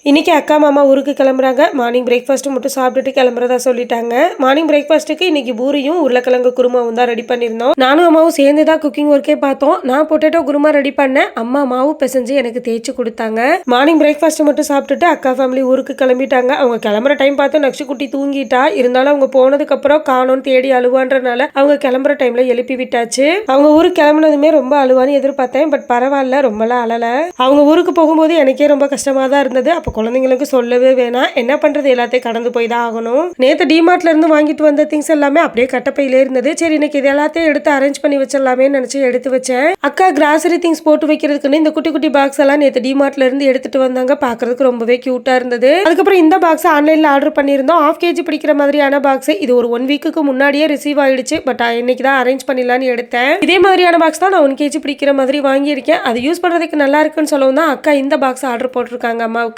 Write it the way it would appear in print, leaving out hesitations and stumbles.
இன்றைக்கி அக்கா மாமா ஊருக்கு கிளம்புறாங்க. மார்னிங் பிரேக்ஃபாஸ்ட்டு மட்டும் சாப்பிட்டுட்டு கிளம்புறதா சொல்லிட்டாங்க. மார்னிங் பிரேக்ஃபாஸ்ட்டுக்கு இன்றைக்கி பூரியும் உருளைக்கிழங்கு குருமாவும் தான் ரெடி பண்ணியிருந்தோம். நானும் அம்மாவும் சேர்ந்து தான் குக்கிங் ஒர்க்கே பார்த்தோம். நான் பொட்டேட்டோ குருமா ரெடி பண்ணேன். அம்மா மாவு பிசைஞ்சு எனக்கு தேய்ச்சி கொடுத்தாங்க. மார்னிங் பிரேக்ஃபாஸ்ட்டு மட்டும் சாப்பிட்டுட்டு அக்கா ஃபேமிலி ஊருக்கு கிளம்பிட்டாங்க. அவங்க கிளம்புற டைம் பார்த்து நக்ஷி குட்டி தூங்கிட்டா. இருந்தாலும் அவங்க போனதுக்கப்புறம் காணோன்னு தேடி அழுவான்றனால அவங்க கிளம்புற டைமில் எழுப்பி விட்டாச்சு. அவங்க ஊருக்கு கிளம்புனதுமே ரொம்ப அழுவான்னு எதிர்பார்த்தேன். பட் பரவாயில்ல, ரொம்பலாம் அழலை. அவங்க ஊருக்கு போகும்போது எனக்கே ரொம்ப கஷ்டமாக தான் இருந்தது. அப்போ குழந்தைங்களுக்கு சொல்லவே வேணாம். என்ன பண்றது, எல்லாத்தையும் கடந்து போய் தான் ஆகணும். நேற்று டிமார்ட்ல இருந்து வாங்கிட்டு வந்த திங்ஸ் எல்லாமே அப்படியே கட்டப்பையிலே இருந்தது. சரி, இன்னைக்கு இது எல்லாத்தையும் எடுத்து அரேஞ்ச் பண்ணி வச்சிடலாமே நினைச்சு எடுத்து வச்சேன். அக்கா கிராசரி திங்ஸ் போட்டு வைக்கிறதுக்குன்னு இந்த குட்டி குட்டி பாக்ஸ் எல்லாம் நேற்று டிமார்ட்ல இருந்து எடுத்துட்டு வந்தாங்க. பாக்குறதுக்கு ரொம்பவே கியூட்டா இருந்தது. அதுக்கப்புறம் இந்த பாக்ஸ் ஆன்லைன்ல ஆர்டர் பண்ணியிருந்தோம். 1/2 kg பிடிக்கிற மாதிரியான பாக்ஸ். இது ஒரு 1 வீக்குக்கு முன்னாடியே ரிசீவ் ஆயிடுச்சு. பட் இன்னைக்கு தான் அரேஞ்ச் பண்ணிடலான்னு எடுத்தேன். இதே மாதிரியான பாக்ஸ் தான் நான் 1 kg பிடிக்கிற மாதிரி வாங்கியிருக்கேன். அது யூஸ் பண்றதுக்கு நல்லா இருக்குன்னு சொல்லவும் தான் அக்கா இந்த பாக்ஸ் ஆர்டர் போட்டிருக்காங்க அம்மாவுக்கு.